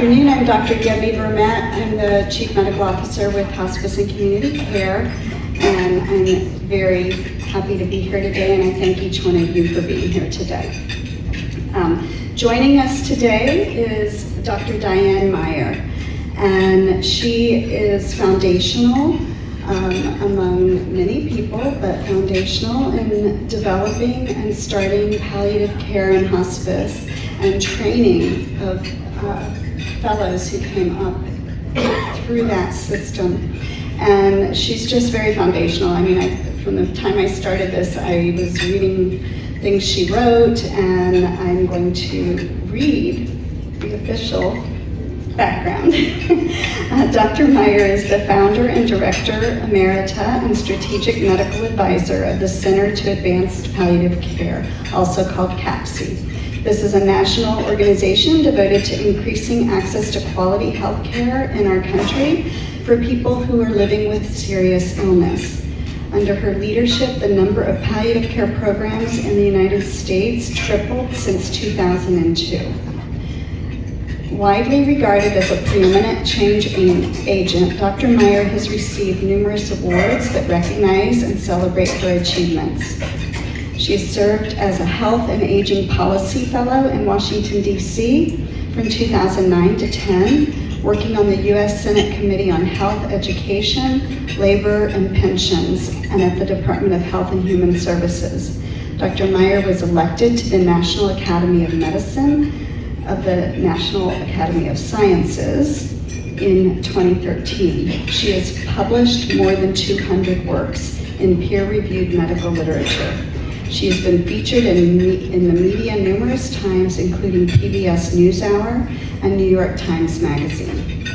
afternoon. I'm Dr. Debbie Vermette. I'm the Chief Medical Officer with Hospice and Community Care, and I'm very happy to be here today, and I thank each one of you for being here today. Joining us today is Dr. Diane Meier, and she is foundational among many people, but foundational in developing and starting palliative care and hospice and training of fellows who came up through that system. And she's just very foundational. I mean, from the time I started this, I was reading things she wrote, and I'm going to read the official background. Dr. Meier is the founder and director, Emerita, and strategic medical advisor of the Center to Advance Palliative Care, also called CAPC. This is a national organization devoted to increasing access to quality health care in our country for people who are living with serious illness. Under her leadership, the number of palliative care programs in the United States tripled since 2002. Widely regarded as a preeminent change agent, Dr. Meier has received numerous awards that recognize and celebrate her achievements. She has served as a Health and Aging Policy Fellow in Washington, D.C. from 2009 to 10, working on the U.S. Senate Committee on Health, Education, Labor, and Pensions, and at the Department of Health and Human Services. Dr. Meier was elected to the National Academy of Medicine of the National Academy of Sciences in 2013. She has published more than 200 works in peer-reviewed medical literature. She has been featured in the media numerous times, including PBS NewsHour and New York Times Magazine.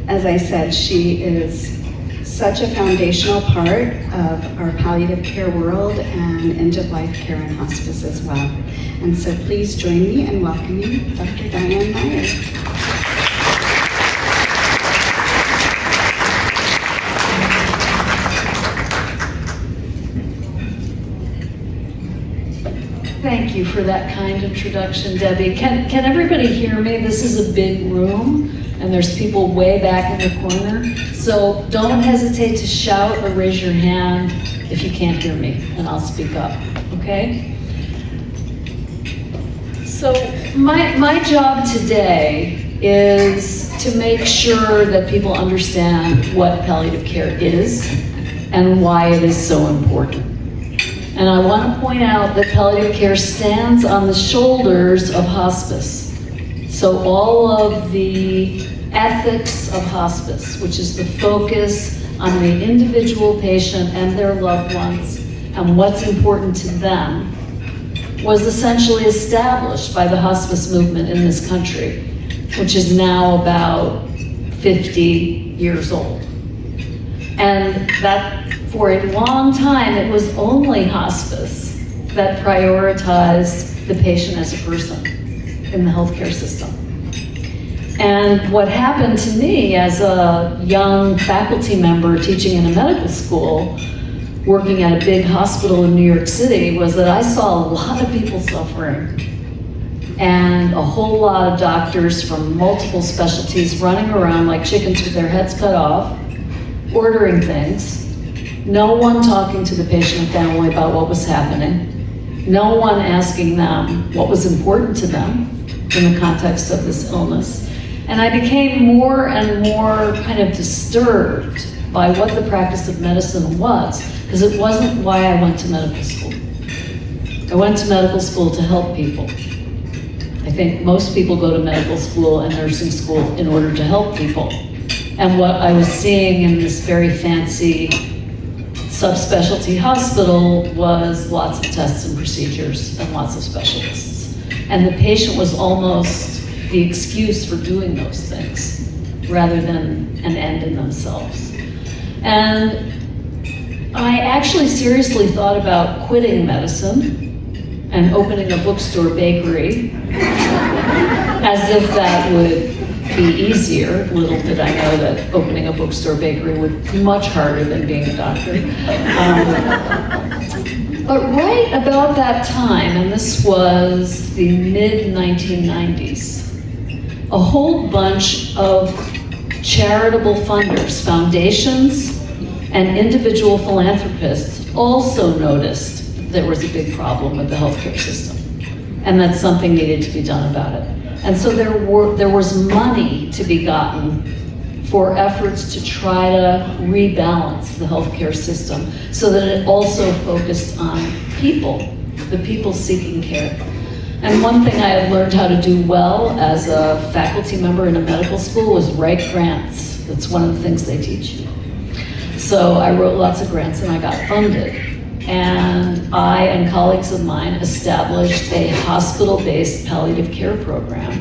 As I said, she is such a foundational part of our palliative care world and end-of-life care and hospice as well. And so please join me in welcoming Dr. Diane Meier. Thank you for that kind introduction, Debbie. Can everybody hear me? This is a big room, and there's people way back in the corner. So don't hesitate to shout or raise your hand if you can't hear me, and I'll speak up, okay? So my job today is to make sure that people understand what palliative care is and why it is so important. And I want to point out that palliative care stands on the shoulders of hospice. So all of the ethics of hospice, which is the focus on the individual patient and their loved ones and what's important to them, was essentially established by the hospice movement in this country, which is now about 50 years old. And that for a long time, it was only hospice that prioritized the patient as a person in the healthcare system. And what happened to me as a young faculty member teaching in a medical school, working at a big hospital in New York City, was that I saw a lot of people suffering and a whole lot of doctors from multiple specialties running around like chickens with their heads cut off, ordering things, no one talking to the patient and family about what was happening, no one asking them what was important to them in the context of this illness. And I became more and more kind of disturbed by what the practice of medicine was, because it wasn't why I went to medical school. I went to medical school to help people. I think most people go to medical school and nursing school in order to help people. And what I was seeing in this very fancy subspecialty hospital was lots of tests and procedures and lots of specialists. And the patient was almost the excuse for doing those things rather than an end in themselves. And I actually seriously thought about quitting medicine and opening a bookstore bakery as if that would be easier. Little did I know that opening a bookstore bakery would be much harder than being a doctor. But right about that time, and this was the mid-1990s, a whole bunch of charitable funders, foundations, and individual philanthropists also noticed there was a big problem with the healthcare system, and that something needed to be done about it. And so there was money to be gotten for efforts to try to rebalance the healthcare system so that it also focused on people, the people seeking care. And one thing I had learned how to do well as a faculty member in a medical school was write grants. That's one of the things they teach you. So I wrote lots of grants and I got funded. And I and colleagues of mine established a hospital-based palliative care program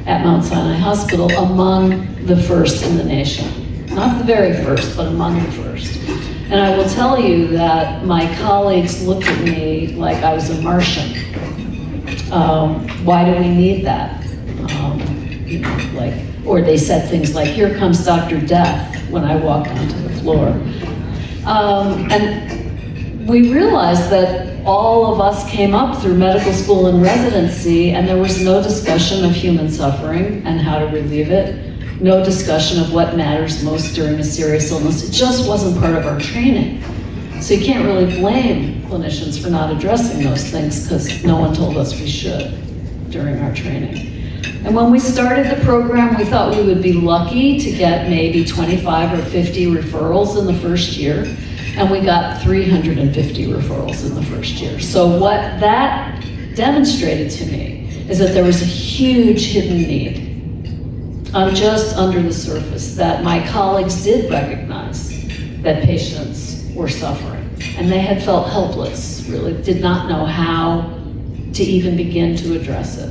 at Mount Sinai Hospital, among the first in the nation. Not the very first, but among the first. And I will tell you that my colleagues looked at me like I was a Martian. Why do we need that? Or they said things like, "Here comes Dr. Death," when I walked onto the floor. And we realized that all of us came up through medical school and residency, and there was no discussion of human suffering and how to relieve it, no discussion of what matters most during a serious illness. It just wasn't part of our training. So you can't really blame clinicians for not addressing those things, because no one told us we should during our training. And when we started the program, we thought we would be lucky to get maybe 25 or 50 referrals in the first year. And we got 350 referrals in the first year. So what that demonstrated to me is that there was a huge hidden need just under the surface, that my colleagues did recognize that patients were suffering. And they had felt helpless, really did not know how to even begin to address it.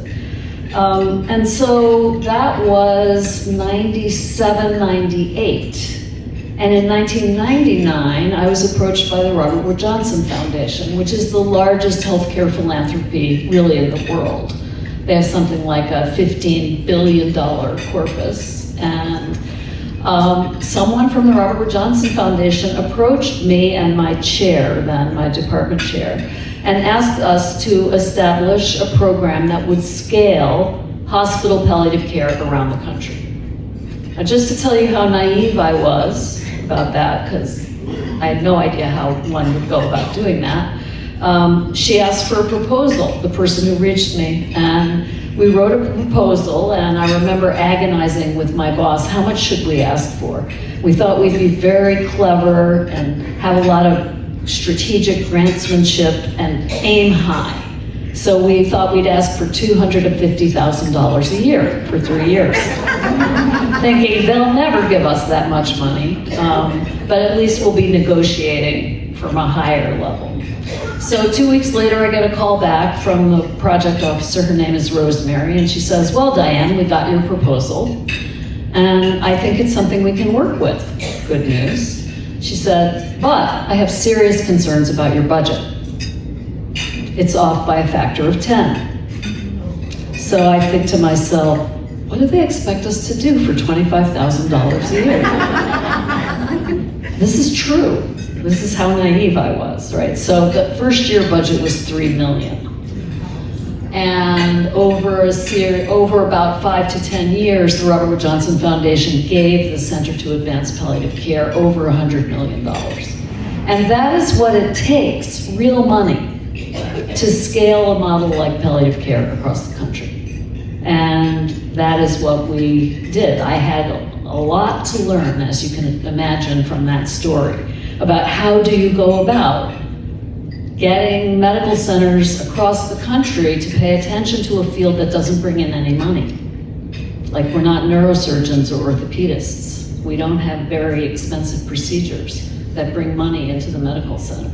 And so that was 97, 98. And in 1999, I was approached by the Robert Wood Johnson Foundation, which is the largest healthcare philanthropy really in the world. They have something like a $15 billion corpus. And someone from the Robert Wood Johnson Foundation approached me and my chair, then my department chair, and asked us to establish a program that would scale hospital palliative care around the country. Now, just to tell you how naive I was about that, because I had no idea how one would go about doing that, she asked for a proposal, the person who reached me, and we wrote a proposal, and I remember agonizing with my boss, how much should we ask for? We thought we'd be very clever and have a lot of strategic grantsmanship and aim high. So we thought we'd ask for $250,000 a year for 3 years. Thinking they'll never give us that much money, but at least we'll be negotiating from a higher level. So 2 weeks later, I get a call back from the project officer. Her name is Rosemary, and she says, "Well, Diane, we got your proposal, and I think it's something we can work with." Good news. She said, "But I have serious concerns about your budget. It's off by a factor of 10. So I think to myself, what do they expect us to do for $25,000 a year? This is true. This is how naive I was, right? So the first year budget was $3 million. And over about 5 to 10 years, the Robert Wood Johnson Foundation gave the Center to Advance Palliative Care over $100 million. And that is what it takes, real money, to scale a model like palliative care across the country. And that is what we did. I had a lot to learn, as you can imagine from that story, about how do you go about getting medical centers across the country to pay attention to a field that doesn't bring in any money. Like, we're not neurosurgeons or orthopedists. We don't have very expensive procedures that bring money into the medical center.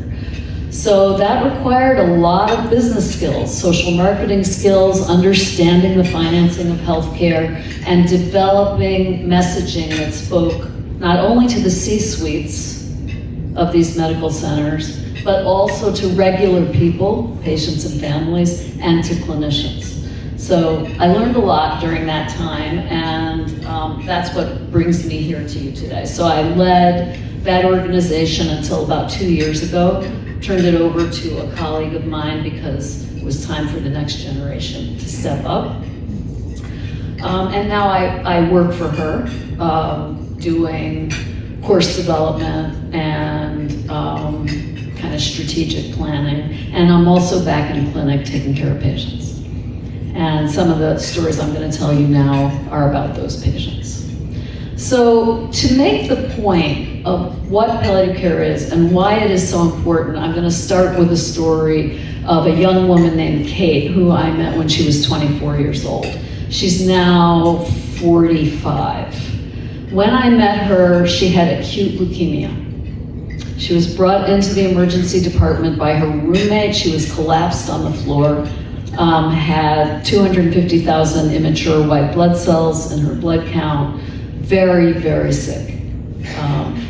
So that required a lot of business skills, social marketing skills, understanding the financing of healthcare, and developing messaging that spoke not only to the C-suites of these medical centers, but also to regular people, patients and families, and to clinicians. So I learned a lot during that time, and that's what brings me here to you today. So I led that organization until about 2 years ago, turned it over to a colleague of mine because it was time for the next generation to step up. And now I work for her, doing course development and kind of strategic planning. And I'm also back in clinic taking care of patients. And some of the stories I'm going to tell you now are about those patients. So to make the point of what palliative care is and why it is so important, I'm going to start with a story of a young woman named Kate, who I met when she was 24 years old. She's now 45. When I met her, she had acute leukemia. She was brought into the emergency department by her roommate. She was collapsed on the floor, had 250,000 immature white blood cells in her blood count, very, very sick.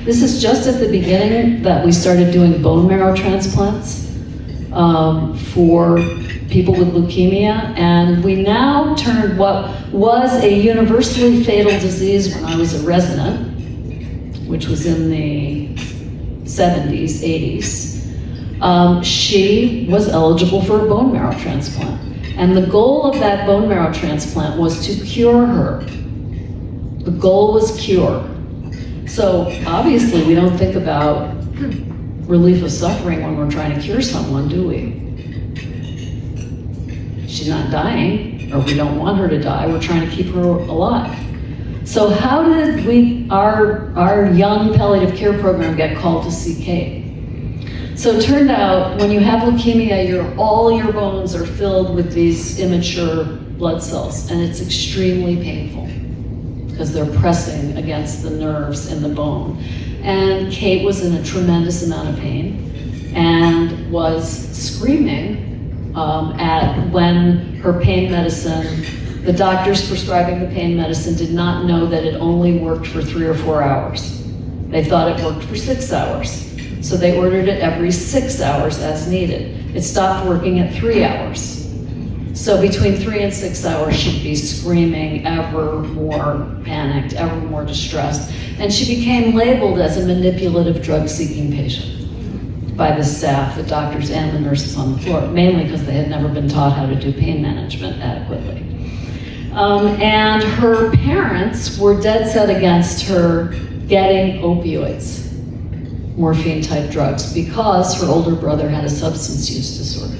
This is just at the beginning that we started doing bone marrow transplants for people with leukemia, and we now turned what was a universally fatal disease when I was a resident, which was in the 70s, 80s. She was eligible for a bone marrow transplant. And the goal of that bone marrow transplant was to cure her. The goal was cure. So obviously we don't think about relief of suffering when we're trying to cure someone, do we? She's not dying, or we don't want her to die. We're trying to keep her alive. So how did our young palliative care program get called to see Kate? So it turned out when you have leukemia, all your bones are filled with these immature blood cells, and it's extremely painful because they're pressing against the nerves in the bone. And Kate was in a tremendous amount of pain and was screaming when her pain medicine, the doctors prescribing the pain medicine did not know that it only worked for 3 or 4 hours. They thought it worked for 6 hours. So they ordered it every 6 hours as needed. It stopped working at 3 hours. So between 3 and 6 hours, she'd be screaming, ever more panicked, ever more distressed. And she became labeled as a manipulative drug-seeking patient by the staff, the doctors and the nurses on the floor, mainly because they had never been taught how to do pain management adequately. And her parents were dead set against her getting opioids, morphine-type drugs, because her older brother had a substance use disorder.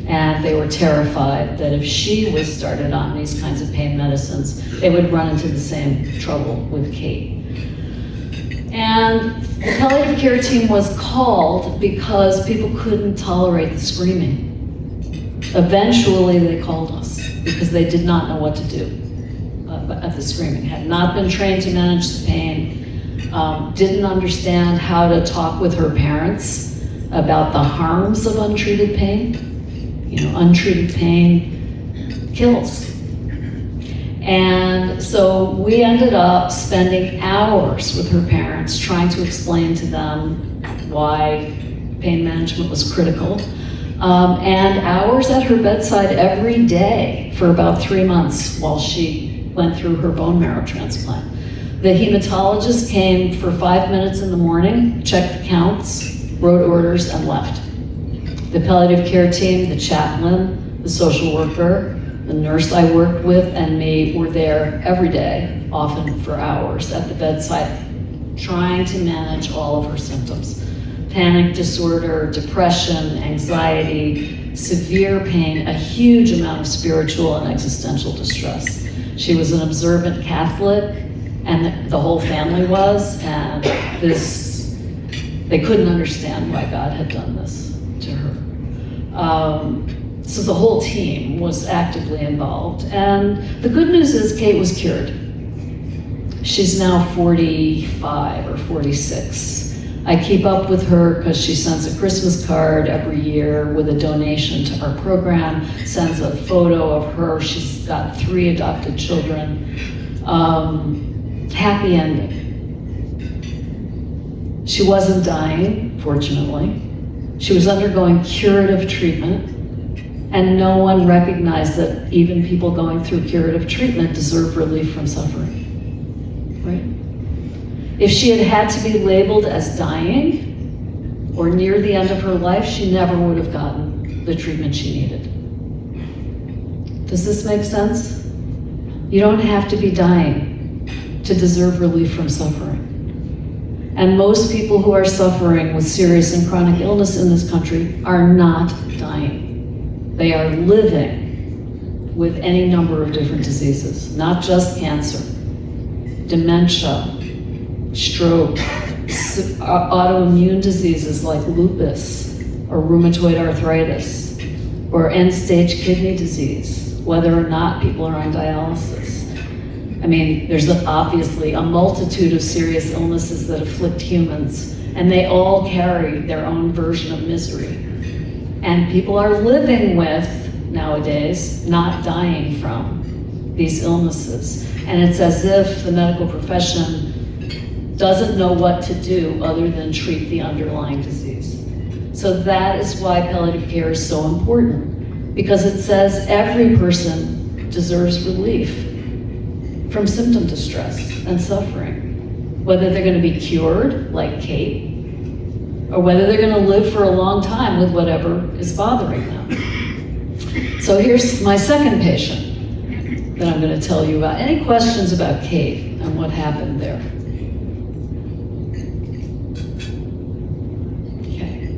And they were terrified that if she was started on these kinds of pain medicines, they would run into the same trouble with Kate. And the palliative care team was called because people couldn't tolerate the screaming. Eventually they called us because they did not know what to do at the screaming. Had not been trained to manage the pain, didn't understand how to talk with her parents about the harms of untreated pain. You know, untreated pain kills. And so we ended up spending hours with her parents trying to explain to them why pain management was critical. And hours at her bedside every day for about 3 months while she went through her bone marrow transplant. The hematologist came for 5 minutes in the morning, checked the counts, wrote orders, and left. The palliative care team, the chaplain, the social worker, the nurse I worked with, and me were there every day, often for hours, at the bedside, trying to manage all of her symptoms. Panic disorder, depression, anxiety, severe pain, a huge amount of spiritual and existential distress. She was an observant Catholic, and the whole family was, and they couldn't understand why God had done this to her. So the whole team was actively involved. And the good news is Kate was cured. She's now 45 or 46. I keep up with her because she sends a Christmas card every year with a donation to our program, sends a photo of her. She's got 3 adopted children. Happy ending. She wasn't dying, fortunately. She was undergoing curative treatment, and no one recognized that even people going through curative treatment deserve relief from suffering, right? If she had had to be labeled as dying or near the end of her life, she never would have gotten the treatment she needed. Does this make sense? You don't have to be dying to deserve relief from suffering. And most people who are suffering with serious and chronic illness in this country are not dying. They are living with any number of different diseases, not just cancer, dementia, stroke, autoimmune diseases like lupus or rheumatoid arthritis or end-stage kidney disease, whether or not people are on dialysis. I mean, there's obviously a multitude of serious illnesses that afflict humans, and they all carry their own version of misery. And people are living with, nowadays, not dying from these illnesses. And it's as if the medical profession doesn't know what to do other than treat the underlying disease. So that is why palliative care is so important, because it says every person deserves relief from symptom distress and suffering, whether they're going to be cured, like Kate, or whether they're going to live for a long time with whatever is bothering them. So here's my second patient that I'm going to tell you about. Any questions about Kate and what happened there? Okay.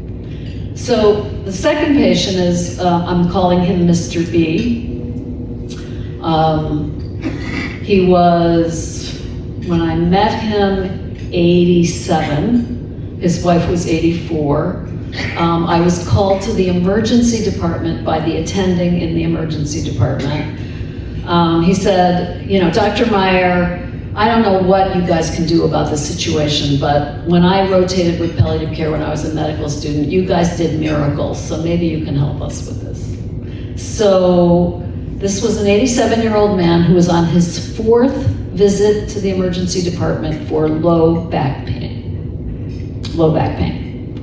So the second patient is, I'm calling him Mr. B. He was, when I met him, 87. His wife was 84. I was called to the emergency department by the attending in the emergency department. He said, you know, Dr. Meier, I don't know what you guys can do about this situation, but when I rotated with palliative care when I was a medical student, you guys did miracles, so maybe you can help us with this. So this was an 87-year-old man who was on his 4th visit to the emergency department for low back pain,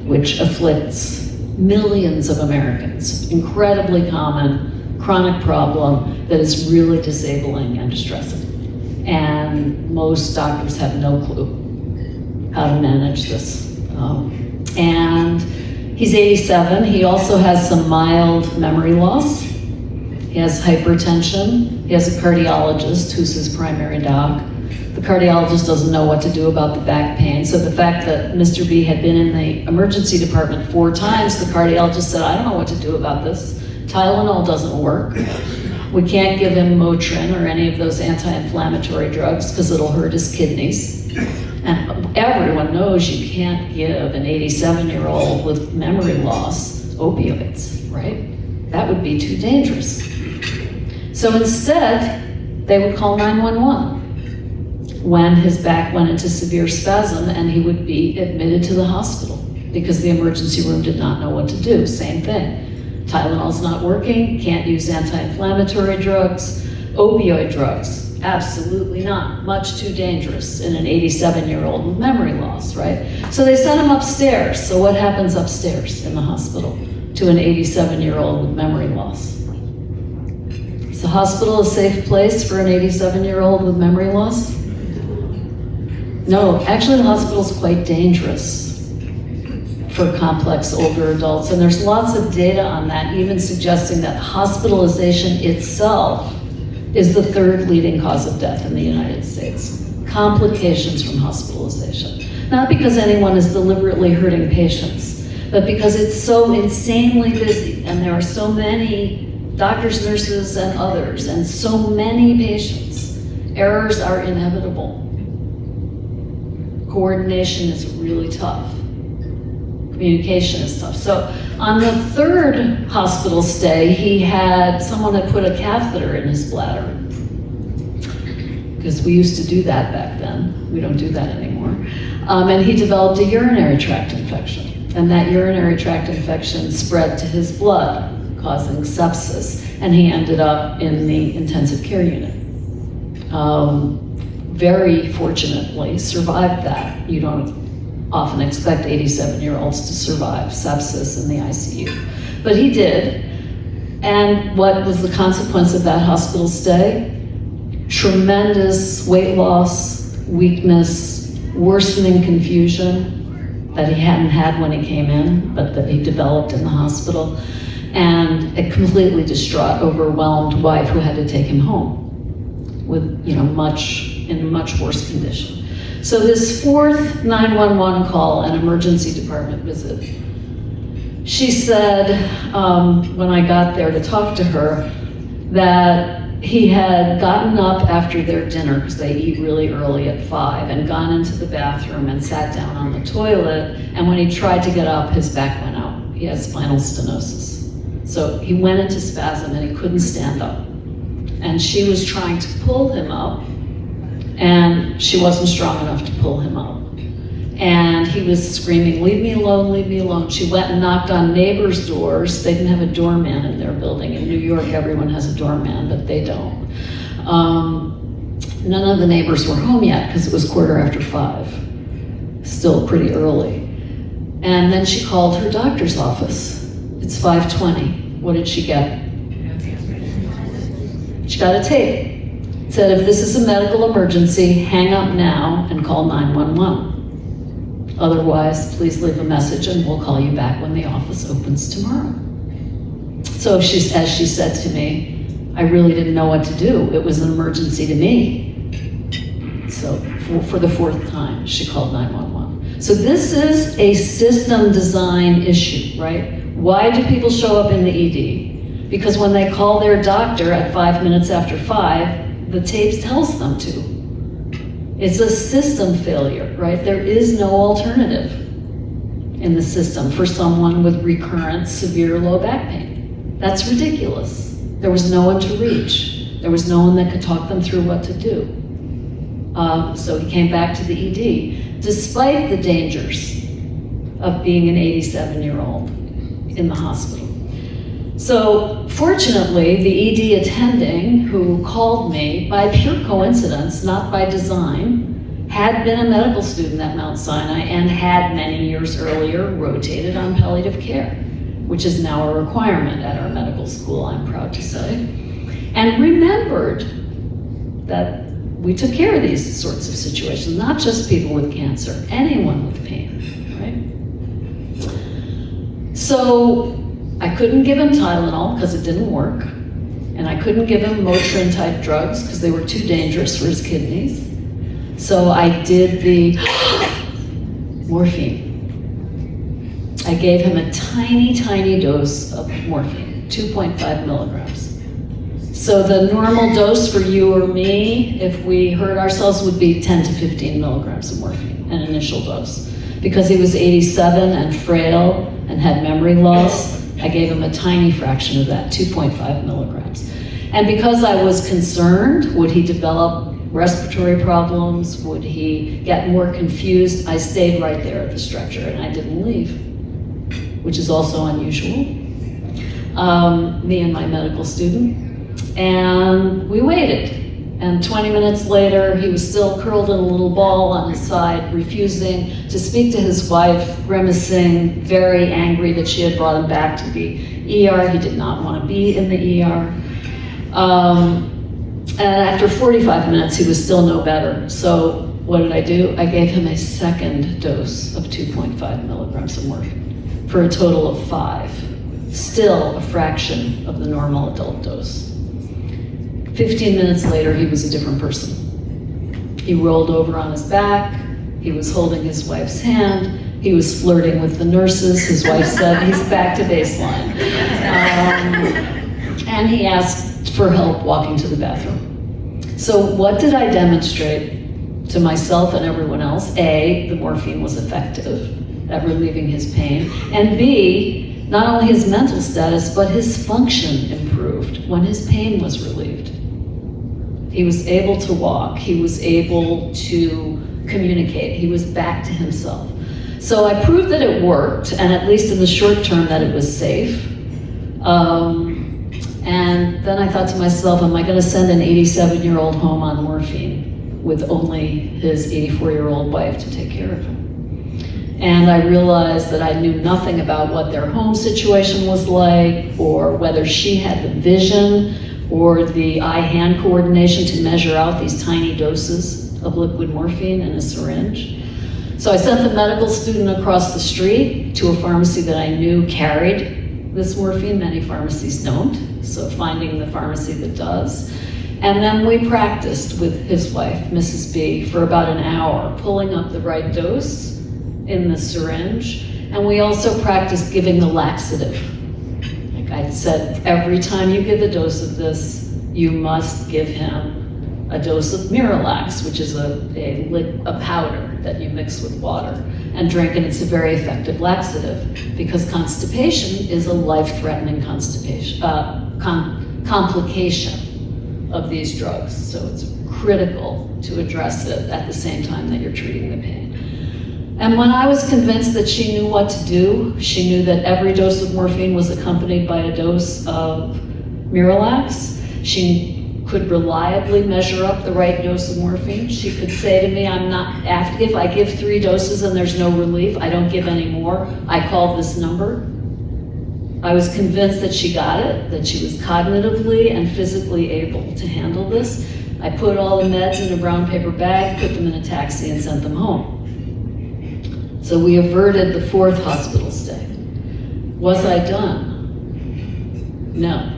which afflicts millions of Americans. Incredibly common, chronic problem that is really disabling and distressing. And most doctors have no clue how to manage this. And he's 87. He also has some mild memory loss. He has hypertension. He has a cardiologist who's his primary doc. The cardiologist doesn't know what to do about the back pain. So the fact that Mr. B had been in the emergency department 4 times, the cardiologist said, I don't know what to do about this. Tylenol doesn't work. We can't give him Motrin or any of those anti-inflammatory drugs because it'll hurt his kidneys. And everyone knows you can't give an 87-year-old with memory loss opioids, right? That would be too dangerous. So instead, they would call 911 when his back went into severe spasm and he would be admitted to the hospital because the emergency room did not know what to do. Same thing. Tylenol's not working, can't use anti-inflammatory drugs, opioid drugs, absolutely not, much too dangerous in an 87-year-old with memory loss, right? So they sent him upstairs. So what happens upstairs in the hospital to an 87-year-old with memory loss? Is the hospital a safe place for an 87-year-old with memory loss? No, actually the hospital's quite dangerous for complex older adults. And there's lots of data on that, even suggesting that hospitalization itself is the 3rd leading cause of death in the United States. Complications from hospitalization. Not because anyone is deliberately hurting patients, but because it's so insanely busy and there are so many doctors, nurses, and others, and so many patients. Errors are inevitable. Coordination is really tough. Communication is tough. So on the 3rd hospital stay, someone had put a catheter in his bladder. Because we used to do that back then. We don't do that anymore. And he developed a urinary tract infection. And that urinary tract infection spread to his blood, causing sepsis. And he ended up in the intensive care unit. Very fortunately survived that. You don't often expect 87-year-olds to survive sepsis in the ICU. But he did. And what was the consequence of that hospital stay? Tremendous weight loss, weakness, worsening confusion that he hadn't had when he came in, but that he developed in the hospital, and a completely distraught, overwhelmed wife who had to take him home. with, in a much worse condition. So this fourth 911 call, an emergency department visit, she said, when I got there to talk to her, that he had gotten up after their dinner, because they eat really early at 5, and gone into the bathroom and sat down on the toilet, and when he tried to get up, his back went out. He has spinal stenosis. So he went into spasm and he couldn't stand up. And she was trying to pull him up, and she wasn't strong enough to pull him up. And he was screaming, "Leave me alone, leave me alone." She went and knocked on neighbors' doors. They didn't have a doorman in their building. In New York, everyone has a doorman, but they don't. None of the neighbors were home yet because it was 5:15, still pretty early. And then she called her doctor's office. It's 5:20. What did she get? She got a tape. It said, "If this is a medical emergency, hang up now and call 911. Otherwise, please leave a message and we'll call you back when the office opens tomorrow." So as she said to me, I really didn't know what to do. It was an emergency to me. So for the fourth time, she called 911. So this is a system design issue, right? Why do people show up in the ED? Because when they call their doctor at 5 minutes after 5, the tape tells them to. It's a system failure, right? There is no alternative in the system for someone with recurrent severe low back pain. That's ridiculous. There was no one to reach. There was no one that could talk them through what to do. So he came back to the ED, despite the dangers of being an 87-year-old in the hospital. So fortunately, the ED attending who called me, by pure coincidence, not by design, had been a medical student at Mount Sinai and had many years earlier rotated on palliative care, which is now a requirement at our medical school, I'm proud to say, and remembered that we took care of these sorts of situations, not just people with cancer, anyone with pain, right? So I couldn't give him Tylenol because it didn't work, and I couldn't give him Motrin-type drugs because they were too dangerous for his kidneys. So I did the morphine. I gave him a tiny, tiny dose of morphine, 2.5 milligrams. So the normal dose for you or me, if we hurt ourselves, would be 10 to 15 milligrams of morphine, an initial dose. Because he was 87 and frail and had memory loss, I gave him a tiny fraction of that, 2.5 milligrams. And because I was concerned, would he develop respiratory problems? Would he get more confused? I stayed right there at the stretcher and I didn't leave, which is also unusual. Me and my medical student. And we waited. And 20 minutes later, he was still curled in a little ball on his side, refusing to speak to his wife, grimacing, very angry that she had brought him back to the ER. He did not want to be in the ER. And after 45 minutes, he was still no better. So what did I do? I gave him a second dose of 2.5 milligrams of morphine for a total of 5. Still a fraction of the normal adult dose. 15 minutes later, he was a different person. He rolled over on his back. He was holding his wife's hand. He was flirting with the nurses. His wife said, "He's back to baseline." And he asked for help walking to the bathroom. So what did I demonstrate to myself and everyone else? A, the morphine was effective at relieving his pain. And B, not only his mental status, but his function improved when his pain was relieved. He was able to walk, he was able to communicate, he was back to himself. So I proved that it worked, and at least in the short term that it was safe. And then I thought to myself, am I gonna send an 87-year-old home on morphine with only his 84-year-old wife to take care of him? And I realized that I knew nothing about what their home situation was like, or whether she had the vision or the eye-hand coordination to measure out these tiny doses of liquid morphine in a syringe. So I sent the medical student across the street to a pharmacy that I knew carried this morphine. Many pharmacies don't, so finding the pharmacy that does. And then we practiced with his wife, Mrs. B, for about an hour, pulling up the right dose in the syringe. And we also practiced giving the laxative. Like I said, every time you give a dose of this, you must give him a dose of Miralax, which is a powder that you mix with water and drink, and it's a very effective laxative because constipation is a life-threatening complication of these drugs. So it's critical to address it at the same time that you're treating the pain. And when I was convinced that she knew what to do, she knew that every dose of morphine was accompanied by a dose of Miralax. She could reliably measure up the right dose of morphine. She could say to me, if I give 3 doses and there's no relief, I don't give any more. I call this number. I was convinced that she got it, that she was cognitively and physically able to handle this. I put all the meds in a brown paper bag, put them in a taxi, and sent them home. So we averted the 4th hospital stay. Was I done? No.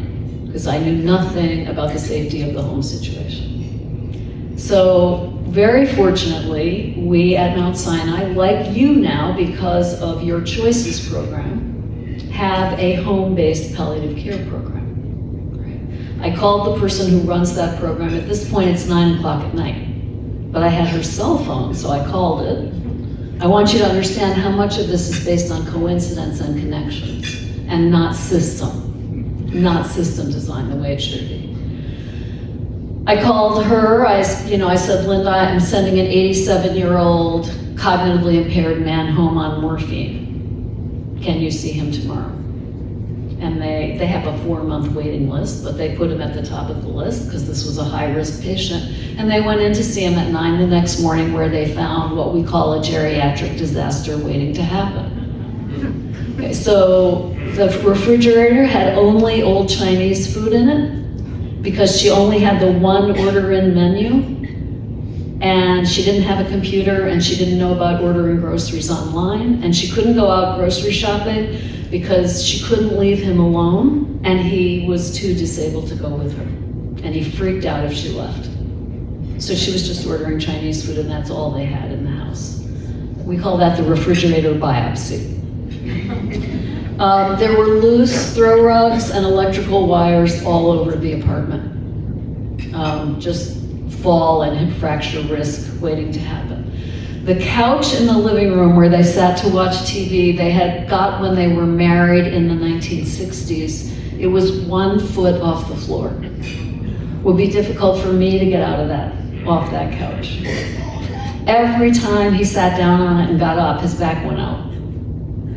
Because I knew nothing about the safety of the home situation. So very fortunately, we at Mount Sinai, like you now because of your Choices program, have a home-based palliative care program. Right? I called the person who runs that program. At this point, it's 9 o'clock at night, but I had her cell phone, so I called it. I want you to understand how much of this is based on coincidence and connections and not system design the way it should be. I called her, I said, Linda, I'm sending an 87-year-old cognitively impaired man home on morphine. Can you see him tomorrow? And they have a 4-month waiting list, but they put him at the top of the list because this was a high-risk patient. And they went in to see him at 9 the next morning where they found what we call a geriatric disaster waiting to happen. Okay, so the refrigerator had only old Chinese food in it because she only had the one order-in menu, and she didn't have a computer, and she didn't know about ordering groceries online, and she couldn't go out grocery shopping because she couldn't leave him alone, and he was too disabled to go with her, and he freaked out if she left. So she was just ordering Chinese food, and that's all they had in the house. We call that the refrigerator biopsy. There were loose throw rugs and electrical wires all over the apartment. Just fall and hip fracture risk waiting to happen. The couch in the living room where they sat to watch TV, they had got when they were married in the 1960s. It was 1 foot off the floor. Would be difficult for me to get off that couch. Every time he sat down on it and got up, his back went out.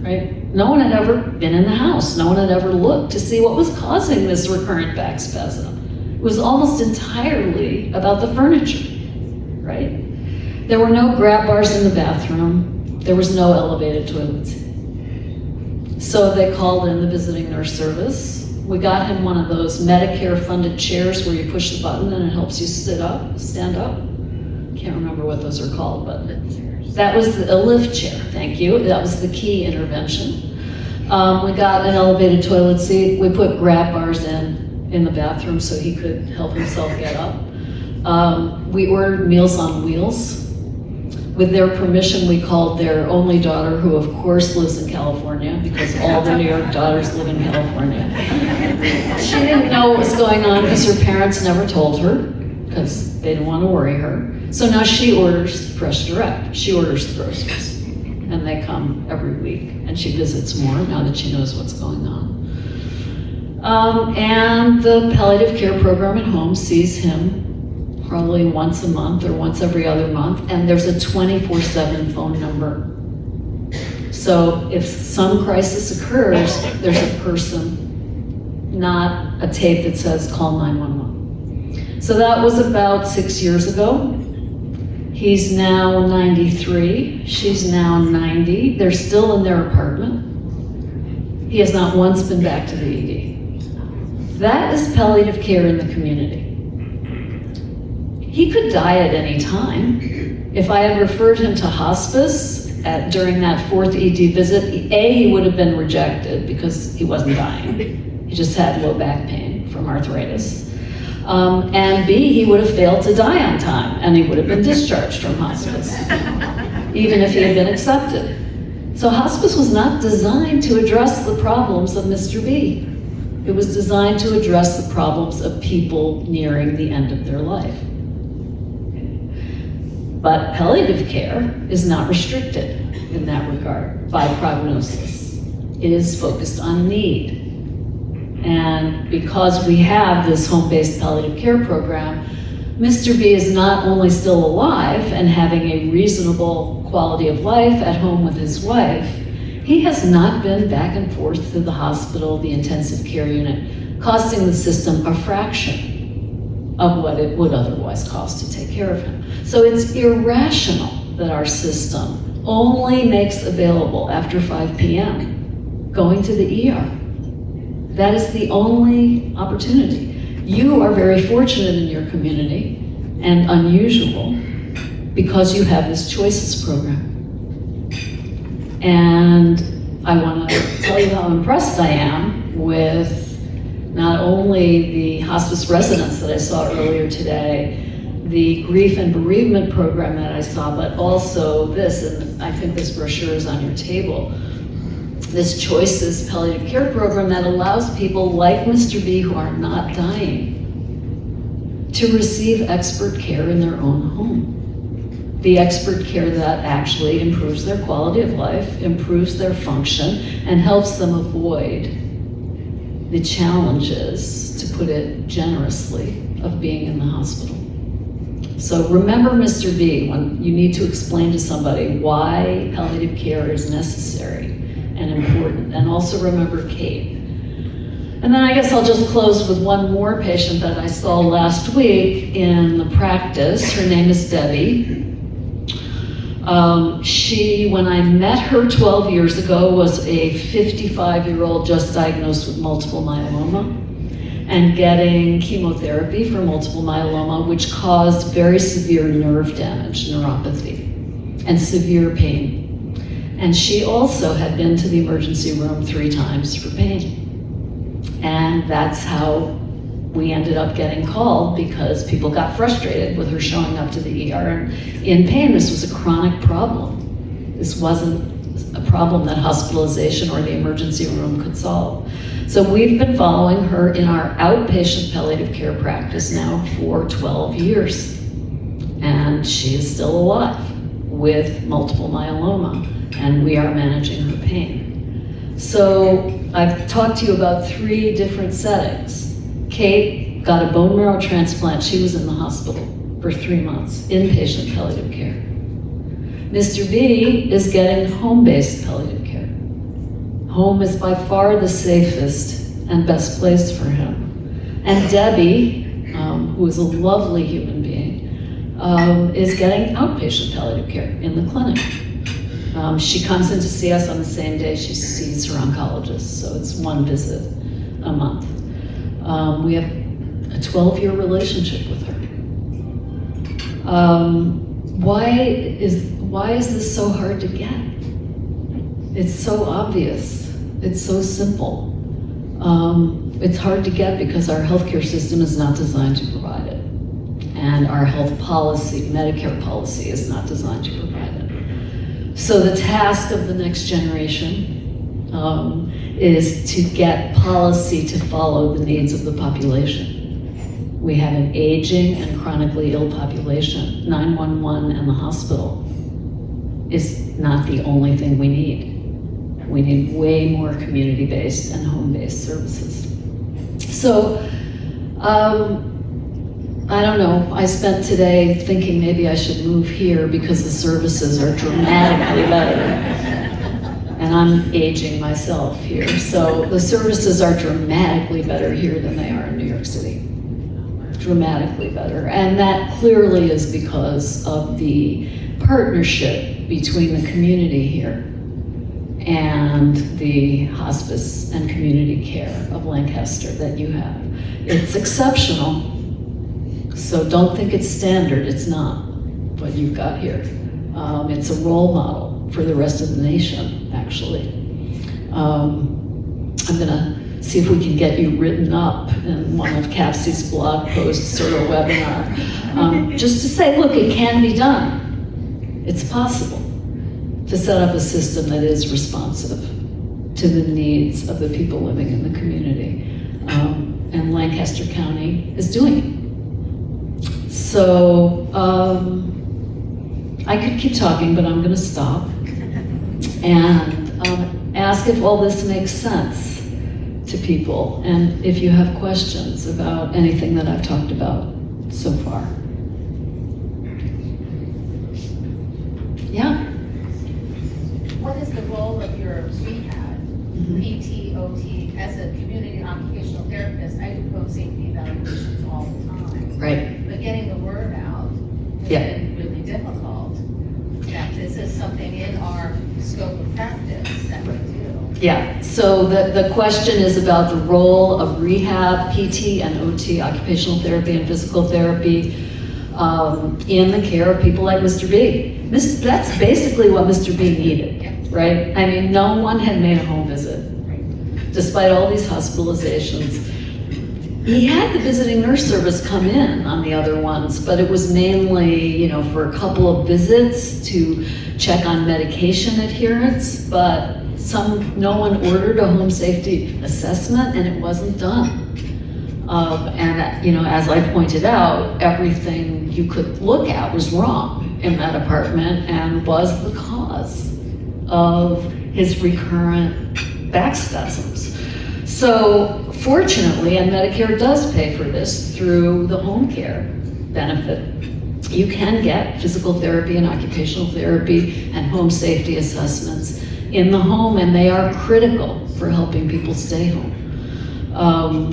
Right? No one had ever been in the house. No one had ever looked to see what was causing this recurrent back spasm. It was almost entirely about the furniture, right? There were no grab bars in the bathroom. There was no elevated toilet seat. So they called in the visiting nurse service. We got him one of those Medicare-funded chairs where you push the button and it helps you stand up. Can't remember what those are called, but that was a lift chair, thank you. That was the key intervention. We got an elevated toilet seat. We put grab bars in the bathroom so he could help himself get up. We ordered Meals on Wheels. With their permission, we called their only daughter, who of course lives in California, because all the New York daughters live in California. She didn't know what was going on because her parents never told her, because they didn't want to worry her. So now she orders Fresh Direct. She orders the groceries, and they come every week, and she visits more now that she knows what's going on. And the palliative care program at home sees him probably once a month or once every other month, and there's a 24/7 phone number. So if some crisis occurs, there's a person, not a tape that says call 911. So that was about 6 years ago. He's now 93, she's now 90. They're still in their apartment. He has not once been back to the ED. That is palliative care in the community. He could die at any time. If I had referred him to hospice during that 4th ED visit, he would have been rejected because he wasn't dying. He just had low back pain from arthritis. And B, he would have failed to die on time, and he would have been discharged from hospice, even if he had been accepted. So hospice was not designed to address the problems of Mr. B. It was designed to address the problems of people nearing the end of their life. But palliative care is not restricted in that regard by prognosis. It is focused on need. And because we have this home-based palliative care program, Mr. B is not only still alive and having a reasonable quality of life at home with his wife, he has not been back and forth to the hospital, the intensive care unit, costing the system a fraction of what it would otherwise cost to take care of him. So it's irrational that our system only makes available after 5 p.m. going to the ER. That is the only opportunity. You are very fortunate in your community and unusual because you have this choices program. And I want to tell you how impressed I am with not only the hospice residents that I saw earlier today, the grief and bereavement program that I saw, but also this, and I think this brochure is on your table, this Choices Palliative Care program that allows people like Mr. B who are not dying to receive expert care in their own home. The expert care that actually improves their quality of life, improves their function, and helps them avoid the challenges, to put it generously, of being in the hospital. So remember Mr. B when you need to explain to somebody why palliative care is necessary and important, and also remember Kate. And then I guess I'll just close with one more patient that I saw last week in the practice. Her name is Debbie. She, when I met her 12 years ago, was a 55-year-old just diagnosed with multiple myeloma and getting chemotherapy for multiple myeloma, which caused very severe nerve damage, neuropathy, and severe pain. And she also had been to the emergency room 3 times for pain. And that's how we ended up getting called, because people got frustrated with her showing up to the ER and in pain. This was a chronic problem. This wasn't a problem that hospitalization or the emergency room could solve. So we've been following her in our outpatient palliative care practice now for 12 years. And she is still alive with multiple myeloma, and we are managing her pain. So I've talked to you about 3 different settings. Kate got a bone marrow transplant. She was in the hospital for 3 months, inpatient palliative care. Mr. B is getting home-based palliative care. Home is by far the safest and best place for him. And Debbie, who is a lovely human being, is getting outpatient palliative care in the clinic. She comes in to see us on the same day she sees her oncologist, so it's 1 visit a month. We have a 12-year relationship with her. Why is this so hard to get? It's so obvious. It's so simple. It's hard to get because our healthcare system is not designed to provide it. And our health policy, Medicare policy, is not designed to provide it. So the task of the next generation is to get policy to follow the needs of the population. We have an aging and chronically ill population. 911 and the hospital is not the only thing we need. We need way more community-based and home-based services. So, I don't know, I spent today thinking maybe I should move here because the services are dramatically better. And I'm aging myself here. So the services are dramatically better here than they are in New York City. Dramatically better. And that clearly is because of the partnership between the community here and the hospice and community care of Lancaster that you have. It's exceptional. So don't think it's standard, it's not what you've got here. It's a role model for the rest of the nation, actually. I'm gonna see if we can get you written up in one of Capsy's blog posts or a webinar. Just to say, look, it can be done. It's possible to set up a system that is responsive to the needs of the people living in the community. And Lancaster County is doing it. So I could keep talking, but I'm going to stop and ask if all this makes sense to people, and if you have questions about anything that I've talked about so far. Yeah? What is the role of your rehab, PT, OT, as a community occupational therapist? I do home safety evaluations all the time. Right. But getting the word out has Yeah. been really difficult. That this is something in our scope of practice that we do. Yeah, so the question is about the role of rehab, PT, and OT, occupational therapy and physical therapy, in the care of people like Mr. B. That's basically what Mr. B needed, right? I mean, no one had made a home visit, despite all these hospitalizations. He had the visiting nurse service come in on the other ones, but it was mainly, for a couple of visits to check on medication adherence, but no one ordered a home safety assessment and it wasn't done. And as I pointed out, everything you could look at was wrong in that apartment and was the cause of his recurrent back spasms. So fortunately, and Medicare does pay for this through the home care benefit, you can get physical therapy and occupational therapy and home safety assessments in the home, and they are critical for helping people stay home. On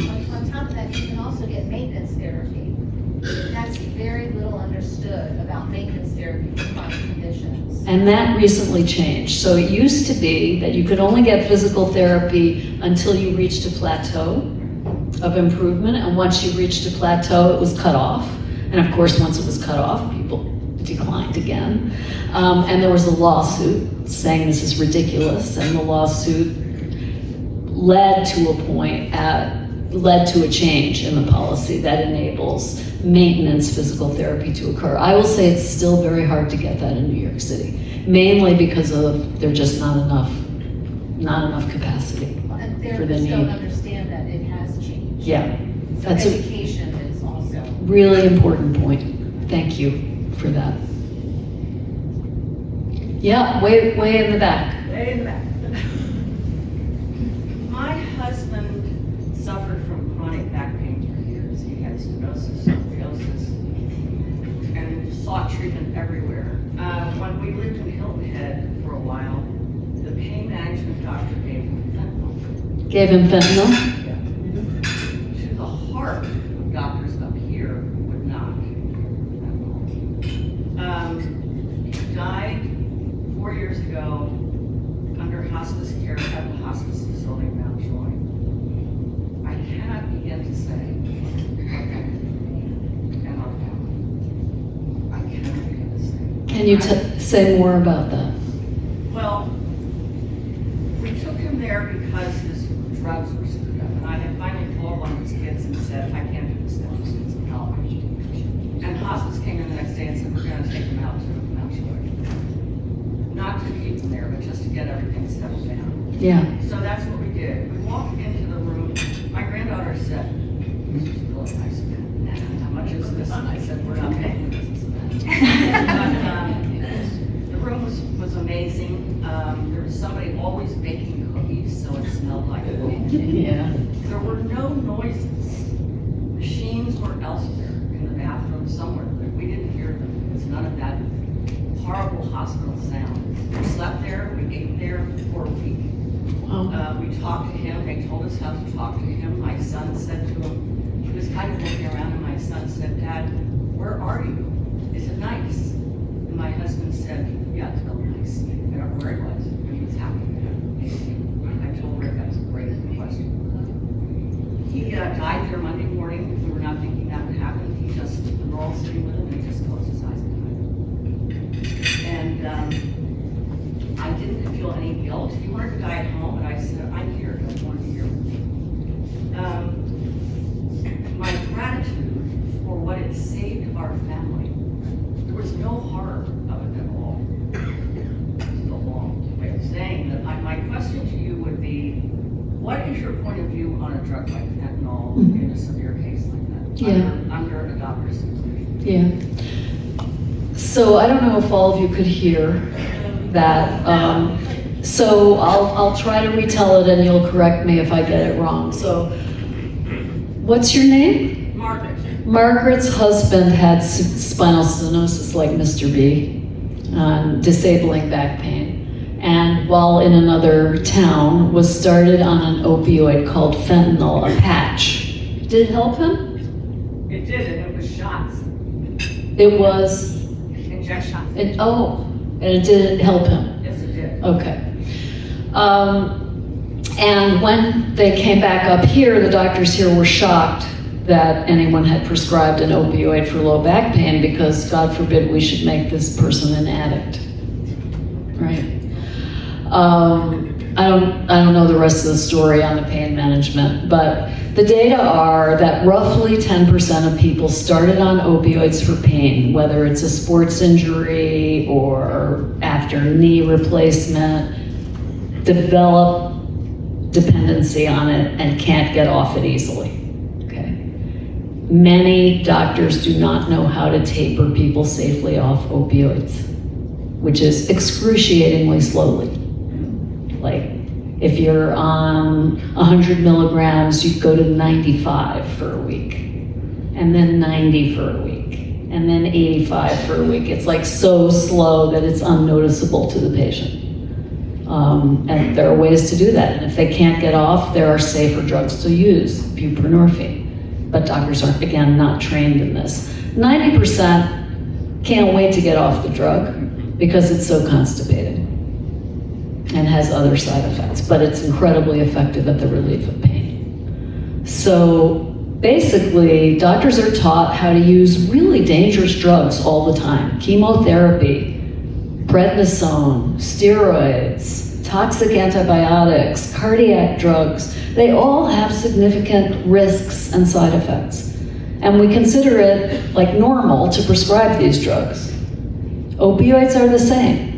top of that, you can also get maintenance therapy. That's very little understood about maintenance therapy for chronic conditions. And that recently changed. So it used to be that you could only get physical therapy until you reached a plateau of improvement, and once you reached a plateau, it was cut off. And of course, once it was cut off, people declined again. And there was a lawsuit saying this is ridiculous, and the lawsuit led to a change in the policy that enables maintenance physical therapy to occur. I will say it's still very hard to get that in New York City, mainly because of there's just not enough capacity And for the therapists don't need. understand that it has changed. Yeah, So that's a education is also. really important point. Thank you for that. Yeah, way in the back. Way in the back. My husband suffered from chronic back pain for years. He had stenosis, scoliosis, and sought treatment everywhere. When we lived in Hilton Head for a while, the pain management doctor gave him fentanyl. Gave him fentanyl? To the heart, doctors up here would not fentanyl. He died 4 years ago under hospice care at the hospice facility in Mount Joy. I cannot begin to say what that did for me and our family. I cannot begin to say. Can you say more about that? Well, we took him there because his drugs were screwed up, and I had finally called one of his kids and said, I can't do this now, just need some help. And hospice came in the next day and said, we're gonna take him out to Mount Joy. Not to keep him there, but just to get everything settled down. Yeah. So that's what we did. We walked into the room. My granddaughter said, this is really nice man. And how much is this? And I said, we're not paying for this. But the room was amazing. There was somebody always baking cookies, so it smelled like cookies. Yeah. There were no noises. Machines were elsewhere in the bathroom somewhere, but we didn't hear them. There was none of that horrible hospital sound. We slept there, we ate there for a week. We talked to him, they told us how to talk to him. My son said to him, he was kind of looking around, and my son said, Dad, where are you? Is it nice? And my husband said, yeah, it's real nice. I don't know where he was, but he was happy there. I told Rick that's a great question. He died there Monday morning. We were not thinking that would happen. He just, we were all sitting with him, and he just closed his eyes and died. And I didn't feel any guilt. He wanted to die at home, but I said, I'm here. I want to be here with you. no harm of it at all. It's a long way of saying that. My question to you would be, what is your point of view on a drug like fentanyl in a severe case like that? Yeah. Under a doctor's supervision? Yeah. So I don't know if all of you could hear that. So I'll try to retell it and you'll correct me if I get it wrong. So what's your name? Margaret. Margaret's husband had spinal stenosis like Mr. B, disabling back pain. And while in another town, was started on an opioid called fentanyl, a patch. Did it help him? It did, and it was shots. It was, Injection shots. and it did help him. Yes, it did. Okay. And when they came back up here, the doctors here were shocked that anyone had prescribed an opioid for low back pain because, God forbid, we should make this person an addict, right? I don't know the rest of the story on the pain management, but the data are that roughly 10% of people started on opioids for pain, whether it's a sports injury or after knee replacement, develop dependency on it and can't get off it easily. Okay. Many doctors do not know how to taper people safely off opioids, which is excruciatingly slowly. Like, if you're on 100 milligrams, you go to 95 for a week, and then 90 for a week, and then 85 for a week. It's like so slow that it's unnoticeable to the patient. And there are ways to do that. And if they can't get off, there are safer drugs to use, buprenorphine. But doctors are, again, not trained in this. 90% can't wait to get off the drug because it's so constipating and has other side effects, but it's incredibly effective at the relief of pain. So basically, doctors are taught how to use really dangerous drugs all the time. Chemotherapy, prednisone, steroids, toxic antibiotics, cardiac drugs. They all have significant risks and side effects. And we consider it like normal to prescribe these drugs. Opioids are the same.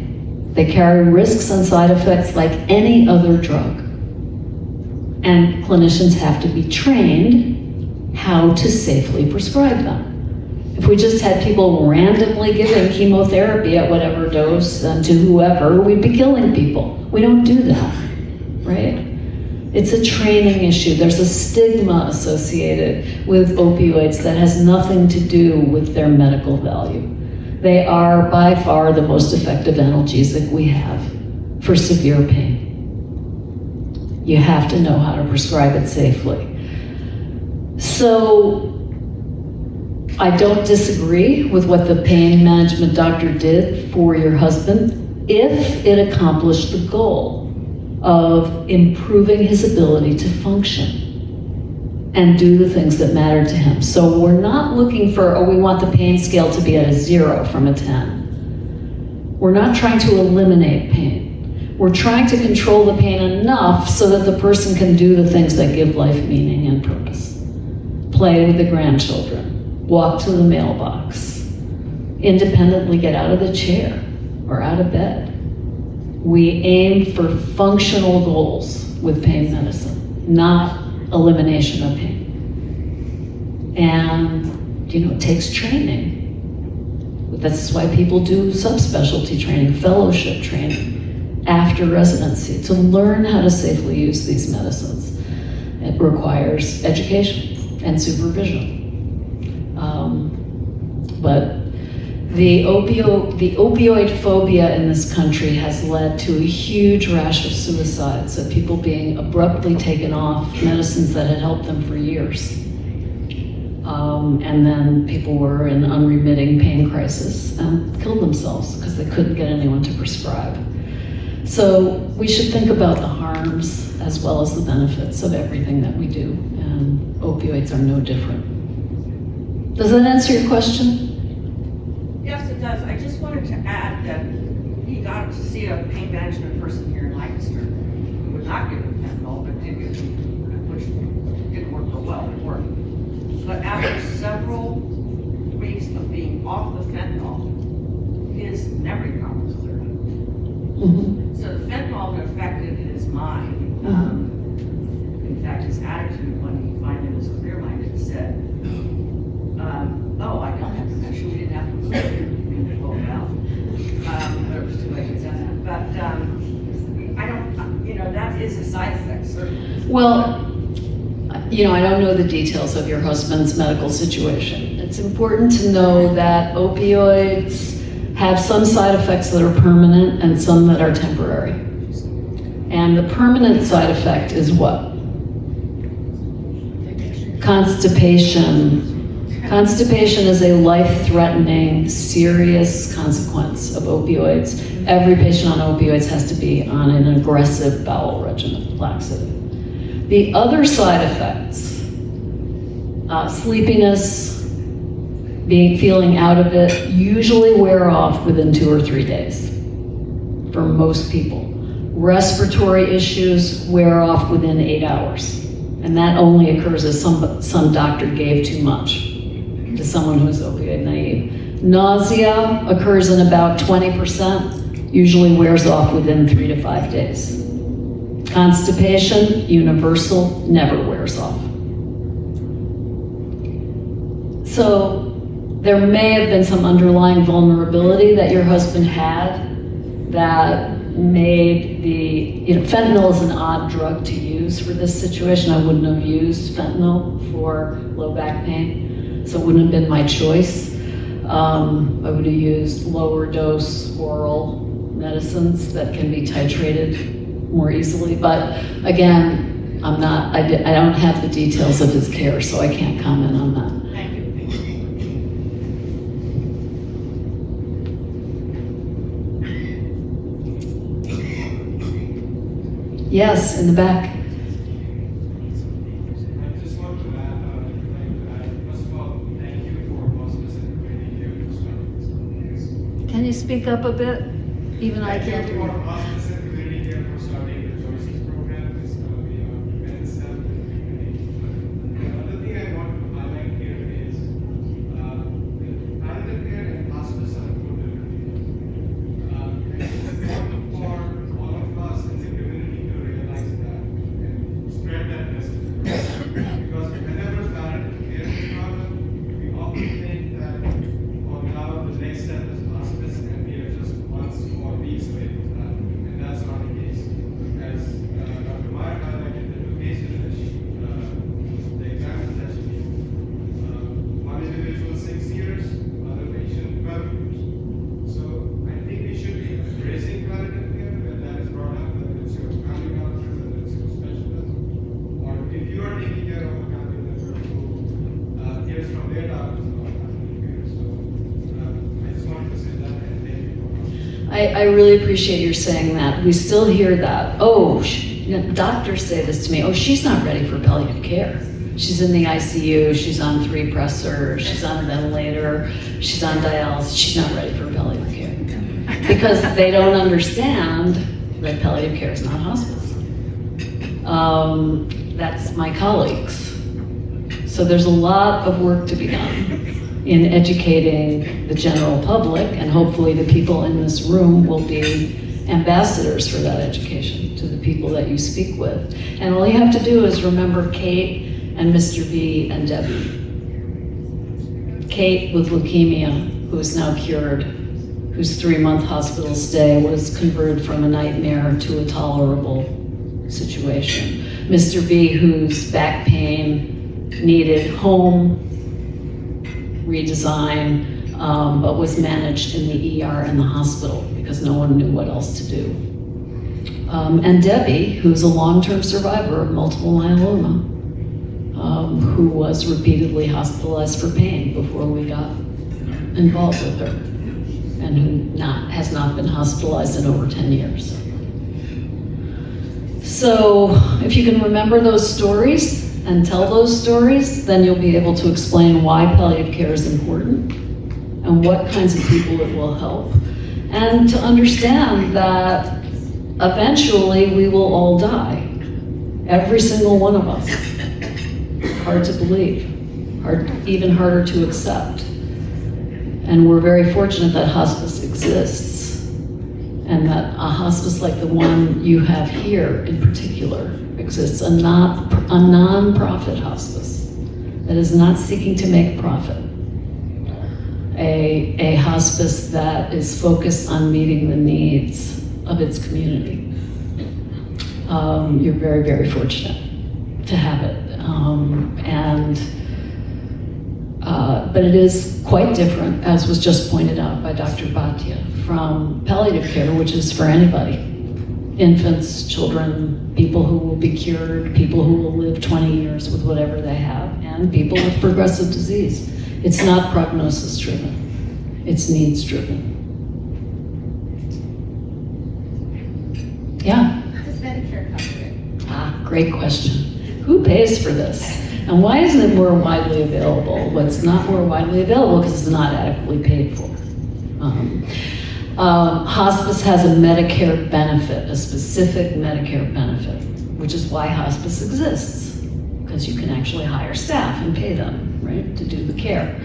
They carry risks and side effects like any other drug. And clinicians have to be trained how to safely prescribe them. If we just had people randomly giving chemotherapy at whatever dose and to whoever, we'd be killing people. We don't do that, right? It's a training issue. There's a stigma associated with opioids that has nothing to do with their medical value. They are by far the most effective analgesic we have for severe pain. You have to know how to prescribe it safely. So I don't disagree with what the pain management doctor did for your husband if it accomplished the goal of improving his ability to function and do the things that matter to him. So we're not looking for, we want the pain scale to be at a 0 from a 10. We're not trying to eliminate pain. We're trying to control the pain enough so that the person can do the things that give life meaning and purpose. Play with the grandchildren, walk to the mailbox, independently get out of the chair or out of bed. We aim for functional goals with pain medicine, not elimination of pain. And, it takes training. That's why people do subspecialty training, fellowship training after residency to learn how to safely use these medicines. It requires education and supervision. But the opioid phobia in this country has led to a huge rash of suicides, of people being abruptly taken off medicines that had helped them for years. And then people were in unremitting pain crisis and killed themselves because they couldn't get anyone to prescribe. So we should think about the harms as well as the benefits of everything that we do, and opioids are no different. Does that answer your question? Yes, it does. I just wanted to add that he got to see a pain management person here in Lancaster who would not give him fentanyl, but did give him, which didn't work for well, it worked. But after several weeks of being off the fentanyl, Mhm. So the fentanyl affected his mind. In fact, his attitude when he finally was clear-minded said, oh, I don't have depression, we didn't have to move it. Oh, well. But it was too late to send that. But, I don't, that is a side effect, certainly. Well, I don't know the details of your husband's medical situation. It's important to know that opioids have some side effects that are permanent and some that are temporary. And the permanent side effect is what? Constipation. Constipation is a life-threatening, serious consequence of opioids. Every patient on opioids has to be on an aggressive bowel regimen, laxative. The other side effects, sleepiness, feeling out of it, usually wear off within 2 or 3 days for most people. Respiratory issues wear off within 8 hours. And that only occurs if some doctor gave too much to someone who's opioid naive. Nausea occurs in about 20%, usually wears off within 3 to 5 days. Constipation, universal, never wears off. So there may have been some underlying vulnerability that your husband had that made fentanyl is an odd drug to use for this situation. I wouldn't have used fentanyl for low back pain, so it wouldn't have been my choice. I would have used lower dose oral medicines that can be titrated more easily. But again, I don't have the details of his care, so I can't comment on that. Thank you. Yes, in the back. I just want to add, first of all, thank you for hospice and community care for starting this. Can you speak up a bit? Even I can't Thank you hear for you. hospice and community care for starting the Choices program. It's going to be a tremendous help to the community. The other thing I want to highlight here is palliative care and hospice are two different things. And it's important for all of us in the community to realize that and spread that message. Because whenever palliative care is brought up, we often think that, oh, now the next step is hospice and we are just months or weeks away from that. And that's not the case. As Dr. Meier highlighted, the two cases that the examples that she gave. One individual 6 years, other patient 12 years. So I think we should be embracing palliative care when that is brought up, whether it's your family doctor, whether it's your specialist, or if you are taking care of a family member who hears from their doctors about palliative care. So I just wanted to say that and thank you for that. I really appreciate your saying that. We still hear that. Oh, doctors say this to me. Oh, she's not ready for palliative care. She's in the ICU, she's on 3 pressors, she's on a ventilator, she's on dialysis, she's not ready for palliative care. Because they don't understand that palliative care is not hospice. That's my colleagues. So there's a lot of work to be done in educating the general public, and hopefully the people in this room will be ambassadors for that education to the people that you speak with. And all you have to do is remember Kate and Mr. B and Debbie. Kate with leukemia, who is now cured, whose 3-month hospital stay was converted from a nightmare to a tolerable situation. Mr. B, whose back pain needed home redesign, but was managed in the ER in the hospital because no one knew what else to do. And Debbie, who's a long-term survivor of multiple myeloma, who was repeatedly hospitalized for pain before we got involved with her, and who has not been hospitalized in over 10 years. So if you can remember those stories and tell those stories, then you'll be able to explain why palliative care is important and what kinds of people it will help. And to understand that eventually we will all die. Every single one of us. Hard to believe, even harder to accept. And we're very fortunate that hospice exists. And that a hospice like the one you have here in particular exists, a non-profit hospice that is not seeking to make profit. A hospice that is focused on meeting the needs of its community. You're very, very fortunate to have it. But it is quite different, as was just pointed out by Dr. Bhatia, from palliative care, which is for anybody. Infants, children, people who will be cured, people who will live 20 years with whatever they have, and people with progressive disease. It's not prognosis driven, it's needs driven. Yeah? Does Medicare cover it? Great question. Who pays for this? And why isn't it more widely available? Well, it's not more widely available because it's not adequately paid for. Hospice has a Medicare benefit, a specific Medicare benefit, which is why hospice exists, because you can actually hire staff and pay them, right, to do the care.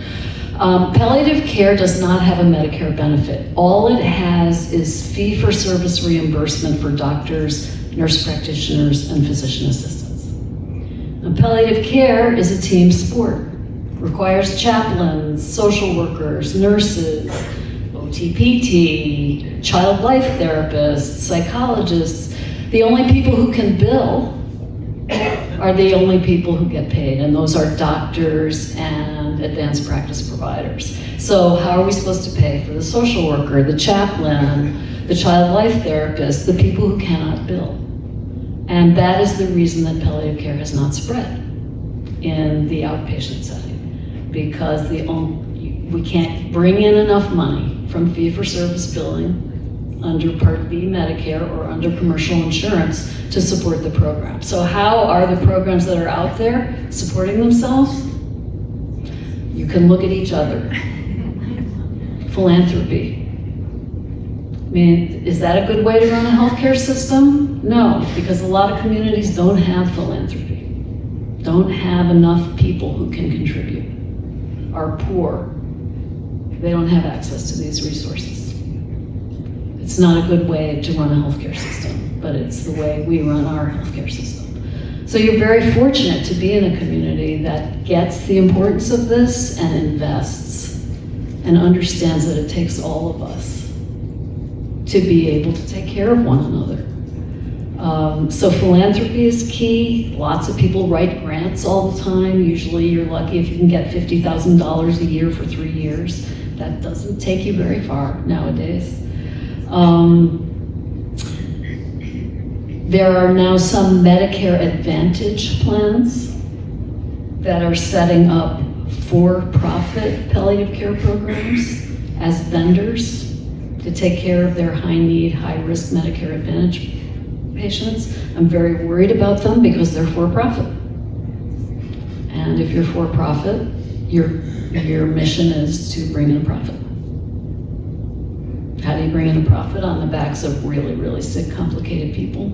Palliative care does not have a Medicare benefit. All it has is fee-for-service reimbursement for doctors, nurse practitioners, and physician assistants. Now, palliative care is a team sport. Requires chaplains, social workers, nurses, OT-PT, child life therapists, psychologists. The only people who can bill are the only people who get paid, and those are doctors and advanced practice providers. So how are we supposed to pay for the social worker, the chaplain, the child life therapist, the people who cannot bill? And that is the reason that palliative care has not spread in the outpatient setting, because we can't bring in enough money from fee-for-service billing under Part B Medicare or under commercial insurance to support the program. So how are the programs that are out there supporting themselves? You can look at each other. Philanthropy. I mean, is that a good way to run a healthcare system? No, because a lot of communities don't have philanthropy, don't have enough people who can contribute, are poor. They don't have access to these resources. It's not a good way to run a healthcare system, but it's the way we run our healthcare system. So you're very fortunate to be in a community that gets the importance of this and invests and understands that it takes all of us to be able to take care of one another. So philanthropy is key. Lots of people write grants all the time. Usually you're lucky if you can get $50,000 a year for 3 years. That doesn't take you very far nowadays. There are now some Medicare Advantage plans that are setting up for-profit palliative care programs as vendors to take care of their high-need, high-risk Medicare Advantage patients. I'm very worried about them because they're for-profit. And if you're for-profit, your mission is to bring in a profit. How do you bring in a profit? On the backs of really, really sick, complicated people.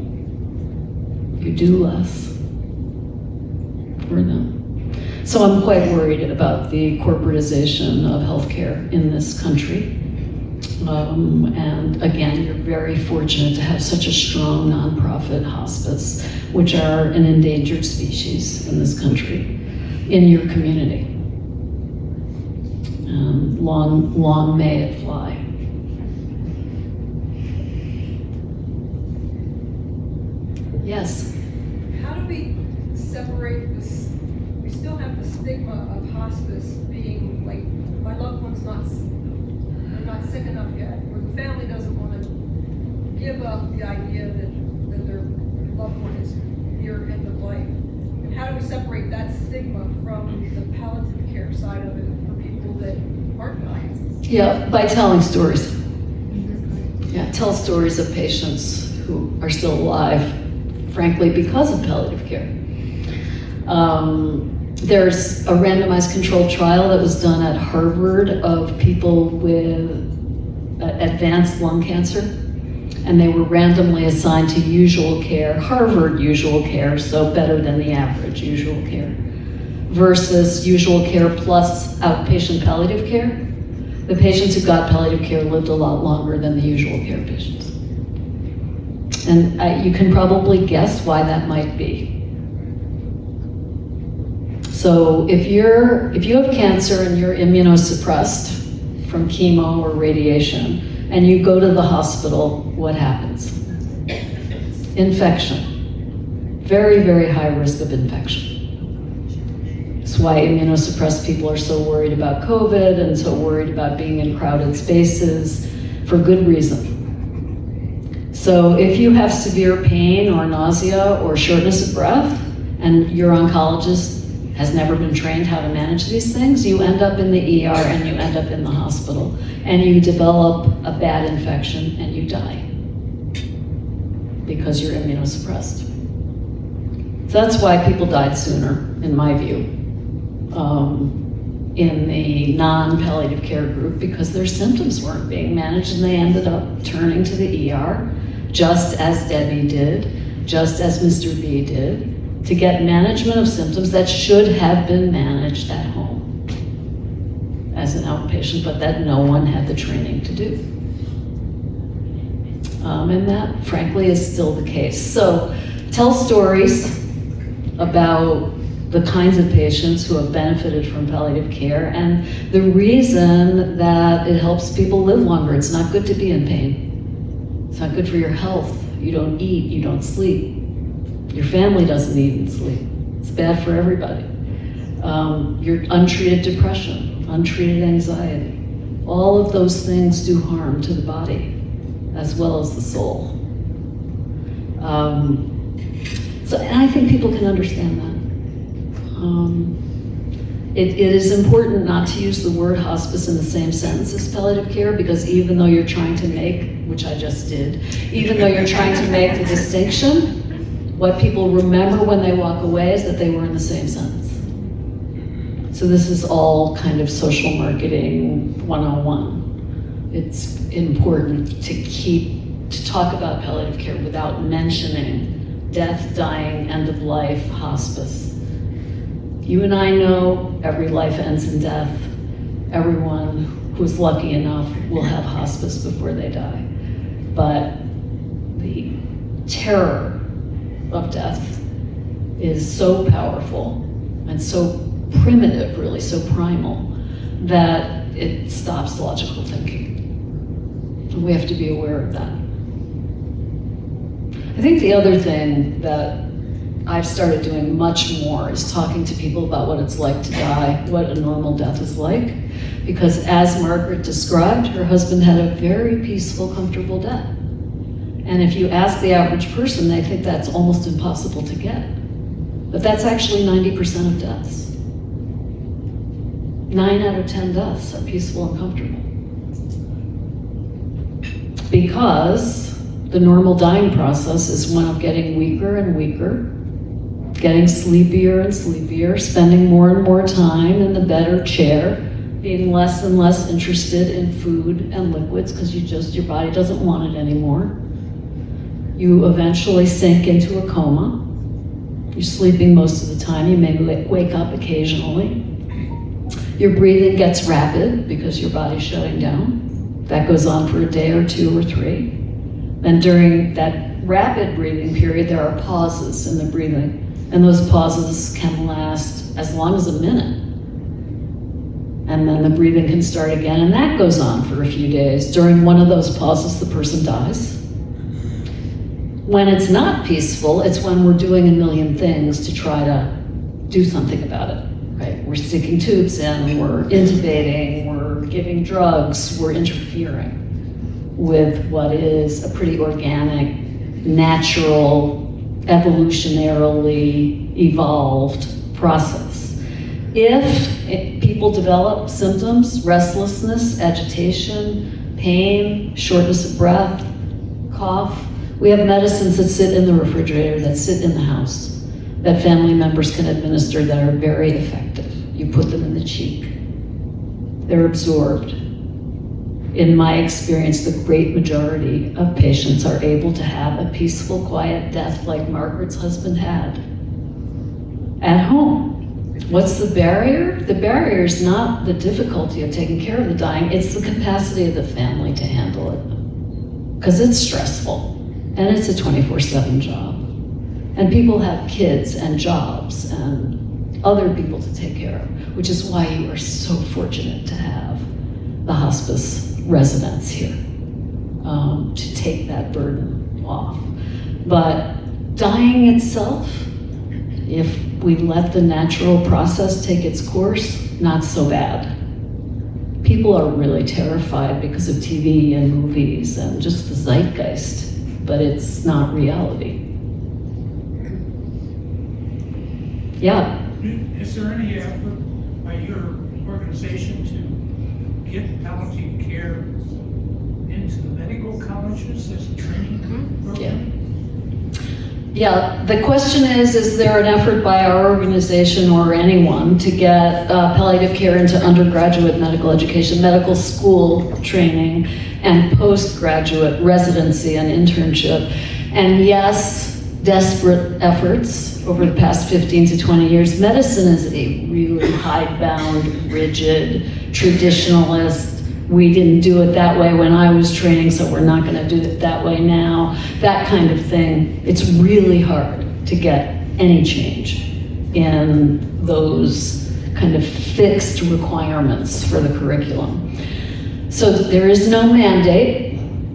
You do less for them. So I'm quite worried about the corporatization of healthcare in this country. And again, you're very fortunate to have such a strong nonprofit hospice, which are an endangered species in this country, in your community. Long may it fly. Yes? How do we separate this? We still have the stigma of hospice being like, my loved one's not sick enough yet, or the family doesn't want to give up the idea that their loved one is near end of life. And how do we separate that stigma from the palliative care side of it for people that aren't dying? Yeah, by telling stories. Yeah, tell stories of patients who are still alive, frankly, because of palliative care. There's a randomized controlled trial that was done at Harvard of people with advanced lung cancer, and they were randomly assigned to usual care, Harvard usual care, so better than the average usual care, versus usual care plus outpatient palliative care. The patients who got palliative care lived a lot longer than the usual care patients. And you can probably guess why that might be. So if you have cancer and you're immunosuppressed from chemo or radiation, and you go to the hospital, what happens? Infection. Very, very high risk of infection. That's why immunosuppressed people are so worried about COVID and so worried about being in crowded spaces, for good reason. So if you have severe pain or nausea or shortness of breath, and your oncologist has never been trained how to manage these things, you end up in the ER and you end up in the hospital, and you develop a bad infection and you die because you're immunosuppressed. So that's why people died sooner, in my view, in the non-palliative care group, because their symptoms weren't being managed and they ended up turning to the ER, just as Debbie did, just as Mr. B did, to get management of symptoms that should have been managed at home as an outpatient, but that no one had the training to do. And that, frankly, is still the case. So tell stories about the kinds of patients who have benefited from palliative care and the reason that it helps people live longer. It's not good to be in pain. It's not good for your health. You don't eat, you don't sleep. Your family doesn't eat and sleep. It's bad for everybody. Your untreated depression, untreated anxiety, all of those things do harm to the body as well as the soul. And I think people can understand that. It is important not to use the word hospice in the same sentence as palliative care, because even though you're trying to make, which I just did, even though you're trying to make the distinction, what people remember when they walk away is that they were in the same sentence. So this is all kind of social marketing 101. It's important to talk about palliative care without mentioning death, dying, end of life, hospice. You and I know every life ends in death. Everyone who's lucky enough will have hospice before they die. But the terror of death is so powerful and so primitive, really, so primal, that it stops logical thinking. And we have to be aware of that. I think the other thing that I've started doing much more is talking to people about what it's like to die, what a normal death is like. Because as Margaret described, her husband had a very peaceful, comfortable death. And if you ask the average person, they think that's almost impossible to get. But that's actually 90% of deaths. 9 out of 10 deaths are peaceful and comfortable. Because the normal dying process is one of getting weaker and weaker, getting sleepier and sleepier, spending more and more time in the bed or chair, being less and less interested in food and liquids because your body doesn't want it anymore. You eventually sink into a coma. You're sleeping most of the time. You may wake up occasionally. Your breathing gets rapid because your body's shutting down. That goes on for a day or 2 or 3. And during that rapid breathing period, there are pauses in the breathing. And those pauses can last as long as a minute. And then the breathing can start again, and that goes on for a few days. During one of those pauses, the person dies. When it's not peaceful, it's when we're doing a million things to try to do something about it, right? We're sticking tubes in, we're intubating, we're giving drugs, we're interfering with what is a pretty organic, natural, evolutionarily evolved process. If people develop symptoms, restlessness, agitation, pain, shortness of breath, cough, we have medicines that sit in the refrigerator, that sit in the house, that family members can administer that are very effective. You put them in the cheek. They're absorbed. In my experience, the great majority of patients are able to have a peaceful, quiet death like Margaret's husband had at home. What's the barrier? The barrier is not the difficulty of taking care of the dying, it's the capacity of the family to handle it. Because it's stressful and it's a 24/7 job. And people have kids and jobs and other people to take care of, which is why you are so fortunate to have the hospice residents here to take that burden off. But dying itself, if we let the natural process take its course, not so bad. People are really terrified because of TV and movies and just the zeitgeist, but it's not reality. Yeah. Is there any effort by your organization to get palliative care into the medical colleges as a training program? Yeah, the question is there an effort by our organization or anyone to get palliative care into undergraduate medical education, medical school training, and postgraduate residency and internship? And yes, desperate efforts over the past 15 to 20 years. Medicine is a really hidebound, rigid, traditionalist. We didn't do it that way when I was training, so we're not gonna do it that way now. That kind of thing. It's really hard to get any change in those kind of fixed requirements for the curriculum. So there is no mandate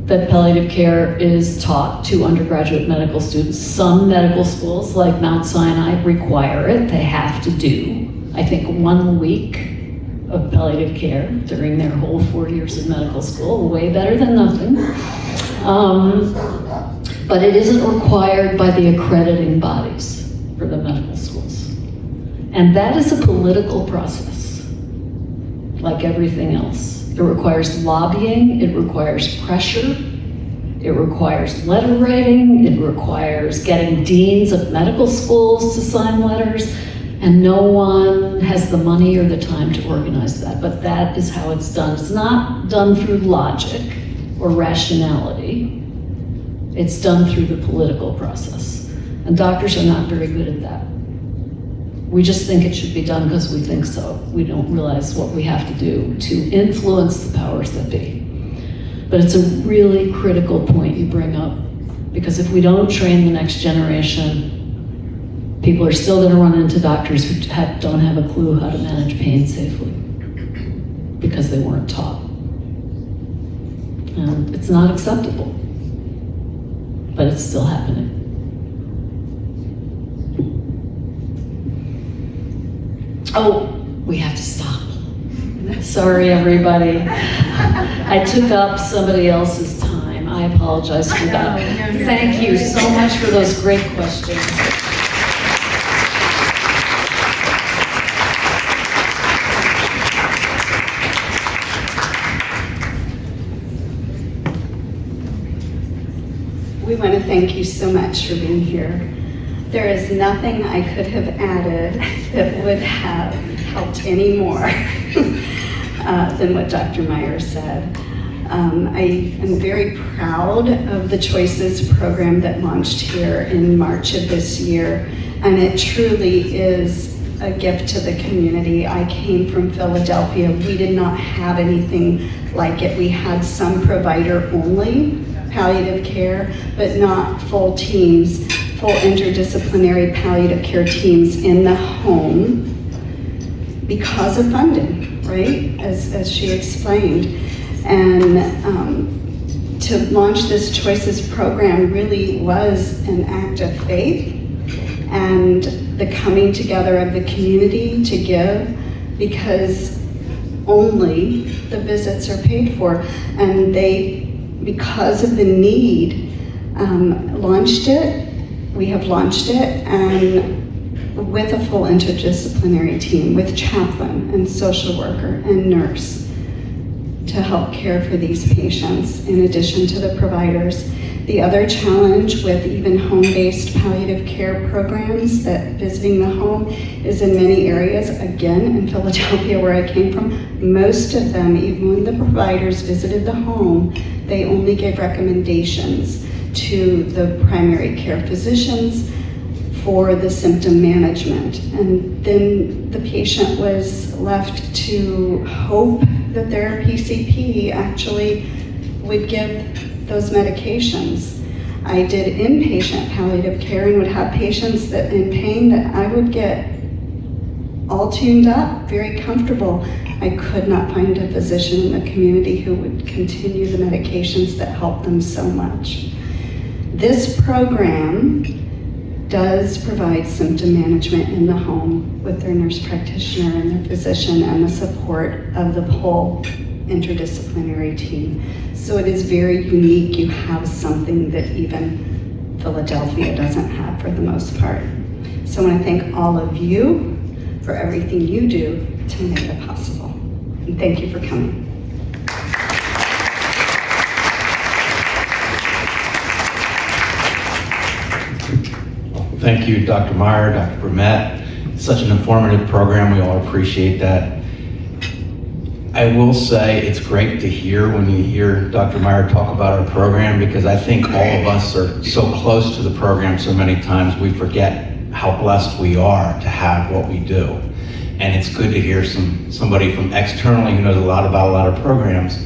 that palliative care is taught to undergraduate medical students. Some medical schools, like Mount Sinai, require it. They have to do, I think, 1 week of palliative care during their whole 4 years of medical school, way better than nothing. But it isn't required by the accrediting bodies for the medical schools. And that is a political process, like everything else. It requires lobbying, it requires pressure, it requires letter writing, it requires getting deans of medical schools to sign letters, and no one has the money or the time to organize that, but that is how it's done. It's not done through logic or rationality. It's done through the political process. And doctors are not very good at that. We just think it should be done because we think so. We don't realize what we have to do to influence the powers that be. But it's a really critical point you bring up, because if we don't train the next generation, people are still going to run into doctors who don't have a clue how to manage pain safely because they weren't taught. And it's not acceptable, but it's still happening. Oh, we have to stop. Sorry, everybody. I took up somebody else's time. I apologize for that. Thank you so much for those great questions. We want to thank you so much for being here. There is nothing I could have added that would have helped any more than what Dr. Meier said. I am very proud of the Choices program that launched here in March of this year, and it truly is a gift to the community. I came from Philadelphia. We did not have anything like it. We had some provider-only palliative care, but not full teams, full interdisciplinary palliative care teams in the home because of funding, right? As she explained. And to launch this Choices program really was an act of faith and the coming together of the community to give, because only the visits are paid for. And they, because of the need, launched it. We have launched it, and with a full interdisciplinary team, with chaplain and social worker and nurse to help care for these patients, in addition to the providers. The other challenge with even home-based palliative care programs, that visiting the home, is in many areas, again in Philadelphia where I came from, most of them, even when the providers visited the home, they only gave recommendations to the primary care physicians for the symptom management. And then the patient was left to hope that their PCP actually would give those medications. I did inpatient palliative care and would have patients that in pain that I would get all tuned up, very comfortable. I could not find a physician in the community who would continue the medications that helped them so much. This program does provide symptom management in the home with their nurse practitioner and their physician and the support of the whole interdisciplinary team. So it is very unique. You have something that even Philadelphia doesn't have for the most part. So I want to thank all of you for everything you do to make it possible. And thank you for coming. Thank you, Dr. Meier, Dr. Vermette. Such an informative program. We all appreciate that. I will say it's great to hear when you hear Dr. Meier talk about our program, because I think all of us are so close to the program so many times we forget how blessed we are to have what we do. And it's good to hear somebody from externally who knows a lot about a lot of programs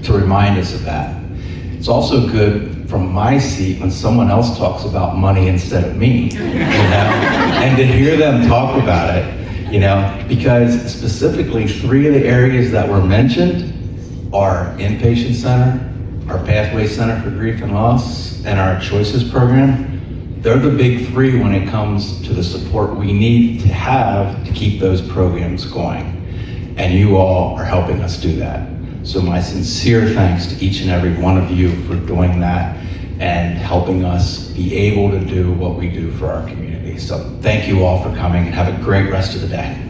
to remind us of that. It's also good from my seat when someone else talks about money instead of me, you know, and to hear them talk about it, you know, because specifically 3 of the areas that were mentioned are inpatient center, our Pathway Center for Grief and Loss, and our Choices program. They're the big 3 when it comes to the support we need to have to keep those programs going. And you all are helping us do that. So my sincere thanks to each and every one of you for doing that and helping us be able to do what we do for our community. So thank you all for coming and have a great rest of the day.